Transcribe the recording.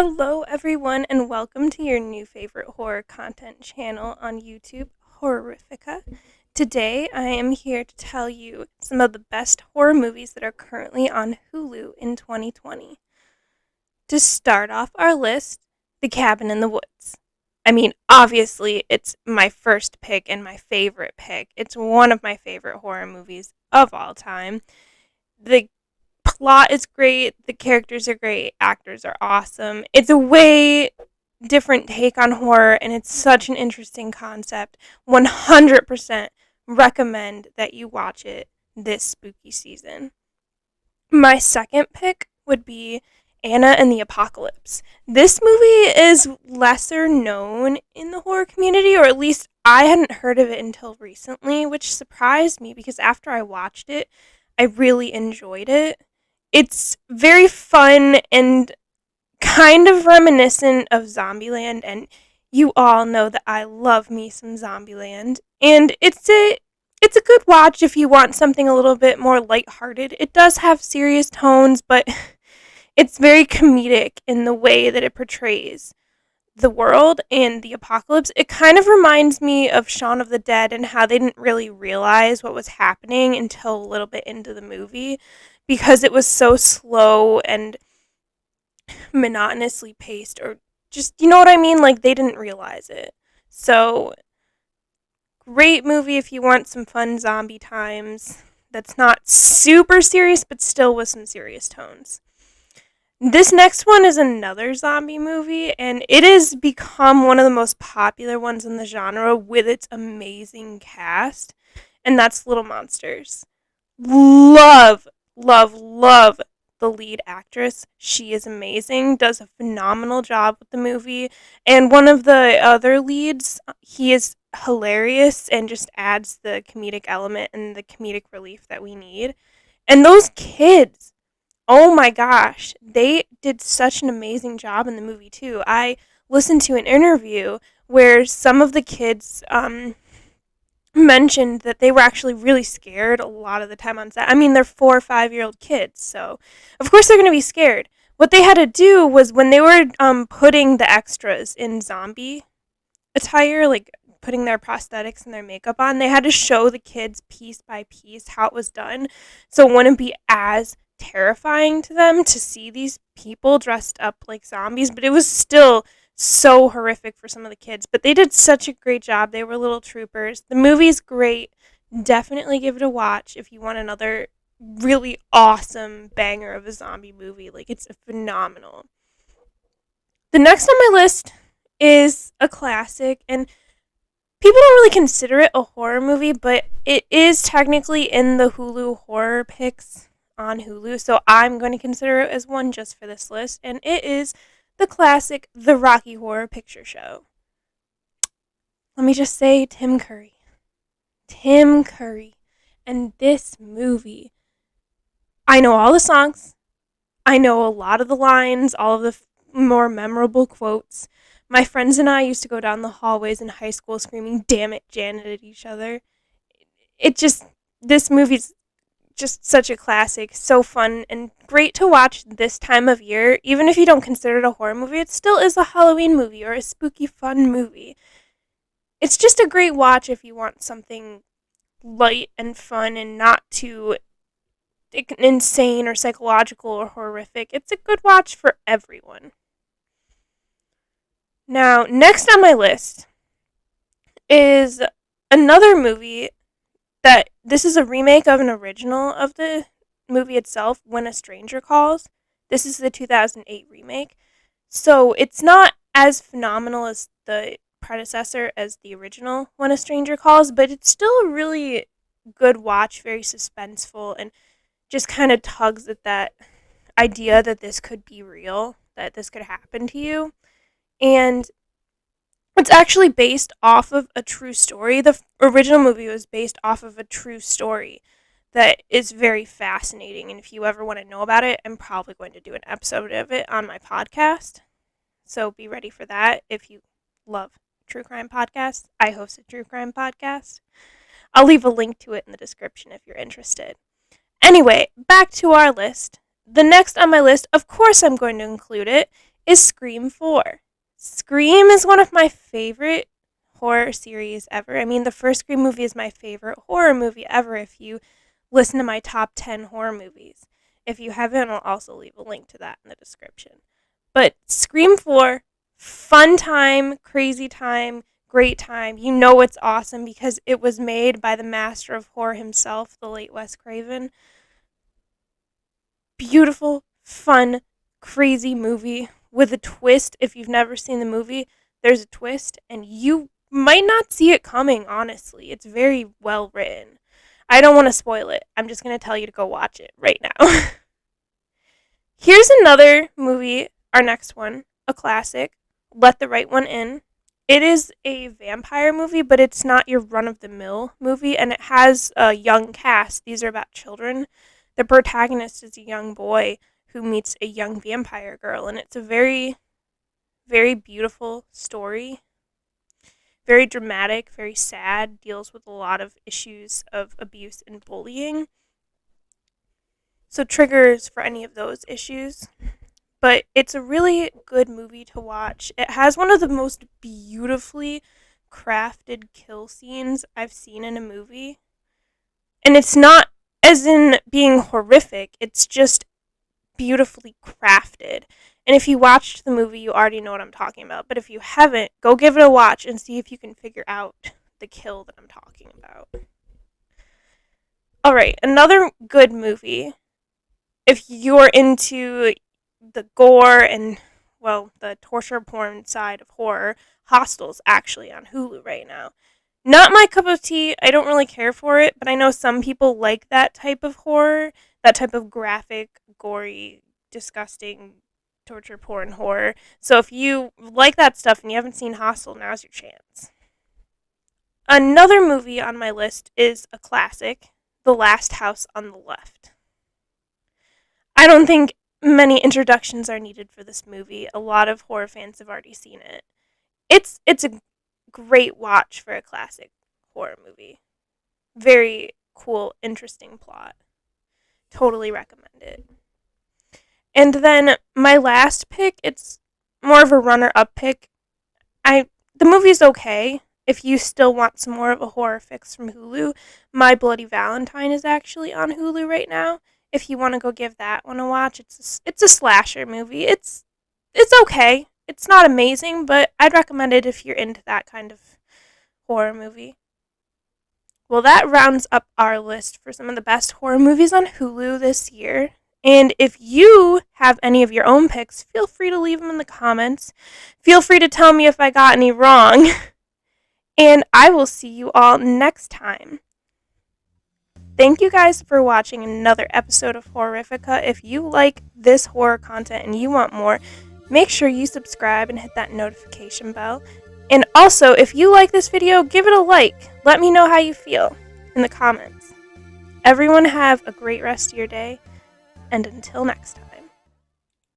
Hello, everyone, and welcome to your new favorite horror content channel on YouTube, Horrifica. Today, I am here to tell you some of the best horror movies that are currently on Hulu in 2020. To start off our list, The Cabin in the Woods. I mean, obviously, it's my first pick and my favorite pick. It's one of my favorite horror movies of all time. The plot is great, the characters are great, actors are awesome. It's a way different take on horror and it's such an interesting concept. 100% recommend that you watch it this spooky season. My second pick would be Anna and the Apocalypse. This movie is lesser known in the horror community, or at least I hadn't heard of it until recently, which surprised me because after I watched it, I really enjoyed it. It's very fun and kind of reminiscent of Zombieland, and you all know that I love me some Zombieland. And it's a good watch if you want something a little bit more lighthearted. It does have serious tones, but it's very comedic in the way that it portrays the world and the apocalypse. It kind of reminds me of Shaun of the Dead and how they didn't really realize what was happening until a little bit into the movie because it was so slow and monotonously paced, or just, you know what I mean? Like, they didn't realize it. So, great movie if you want some fun zombie times that's not super serious, but still with some serious tones. This next one is another zombie movie, and it has become one of the most popular ones in the genre with its amazing cast, and that's Little Monsters. Love, love, love the lead actress. She is amazing, does a phenomenal job with the movie, and one of the other leads, he is hilarious and just adds the comedic element and the comedic relief that we need. And those kids, oh my gosh, they did such an amazing job in the movie too. I listened to an interview where some of the kids mentioned that they were actually really scared a lot of the time on set. I mean, they're 4 or 5 year old kids, so of course they're going to be scared. What they had to do was when they were putting the extras in zombie attire, like putting their prosthetics and their makeup on, they had to show the kids piece by piece how it was done so it wouldn't be as terrifying to them to see these people dressed up like zombies, but it was still so horrific for some of the kids. But they did such a great job. They were little troopers. The movie's great. Definitely give it a watch if you want another really awesome banger of a zombie movie. Like, it's phenomenal. The next on my list is a classic, and people don't really consider it a horror movie, but it is technically in the Hulu horror picks on Hulu, so I'm going to consider it as one just for this list, and it is the classic The Rocky Horror Picture Show. Let me just say, Tim Curry. Tim Curry. And this movie, I know all the songs, I know a lot of the lines, all of the more memorable quotes. My friends and I used to go down the hallways in high school screaming, "Damn it, Janet," at each other. This movie's just such a classic, so fun and great to watch this time of year. Even if you don't consider it a horror movie, it still is a Halloween movie or a spooky fun movie. It's just a great watch if you want something light and fun and not too insane or psychological or horrific. It's a good watch for everyone. Now, next on my list is another movie that this is a remake of an original of the movie itself, When a Stranger Calls. This is the 2008 remake. So it's not as phenomenal as the predecessor as the original When a Stranger Calls, but it's still a really good watch, very suspenseful, and just kind of tugs at that idea that this could be real, that this could happen to you. And it's actually based off of a true story. The original movie was based off of a true story that is very fascinating. And if you ever want to know about it, I'm probably going to do an episode of it on my podcast. So be ready for that if you love true crime podcasts. I host a true crime podcast. I'll leave a link to it in the description if you're interested. Anyway, back to our list. The next on my list, of course I'm going to include it, is Scream 4. Scream is one of my favorite horror series ever. I mean, the first Scream movie is my favorite horror movie ever if you listen to my top 10 horror movies. If you haven't, I'll also leave a link to that in the description. But Scream 4, fun time, crazy time, great time. You know it's awesome because it was made by the master of horror himself, the late Wes Craven. Beautiful, fun, crazy movie with a twist. If you've never seen the movie, there's a twist, and you might not see it coming, honestly. It's very well written. I don't want to spoil it. I'm just going to tell you to go watch it right now. Here's another movie, our next one, a classic, Let the Right One In. It is a vampire movie, but it's not your run-of-the-mill movie, and it has a young cast. These are about children. The protagonist is a young boy who meets a young vampire girl, and it's a very, very beautiful story. Very dramatic, very sad, deals with a lot of issues of abuse and bullying. So triggers for any of those issues. But it's a really good movie to watch. It has one of the most beautifully crafted kill scenes I've seen in a movie. And it's not as in being horrific, it's just beautifully crafted. And if you watched the movie, you already know what I'm talking about. But if you haven't, go give it a watch and see if you can figure out the kill that I'm talking about. Alright, another good movie. If you're into the gore and, well, the torture porn side of horror, Hostel's actually on Hulu right now. Not my cup of tea. I don't really care for it, but I know some people like that type of horror, that type of graphic, gory, disgusting torture porn horror. So if you like that stuff and you haven't seen Hostel, now's your chance. Another movie on my list is a classic, The Last House on the Left. I don't think many introductions are needed for this movie. A lot of horror fans have already seen it. It's a great watch for a classic horror movie. Very cool, interesting plot. Totally recommend it. And then my last pick, it's more of a runner-up pick. The movie's okay. If you still want some more of a horror fix from Hulu, My Bloody Valentine is actually on Hulu right now. If you want to go give that one a watch, it's a slasher movie. It's okay. It's not amazing, but I'd recommend it if you're into that kind of horror movie. Well, that rounds up our list for some of the best horror movies on Hulu this year. And if you have any of your own picks, feel free to leave them in the comments. Feel free to tell me if I got any wrong. And I will see you all next time. Thank you guys for watching another episode of Horrifica. If you like this horror content and you want more, make sure you subscribe and hit that notification bell. And also, if you like this video, give it a like. Let me know how you feel in the comments. Everyone have a great rest of your day, and until next time.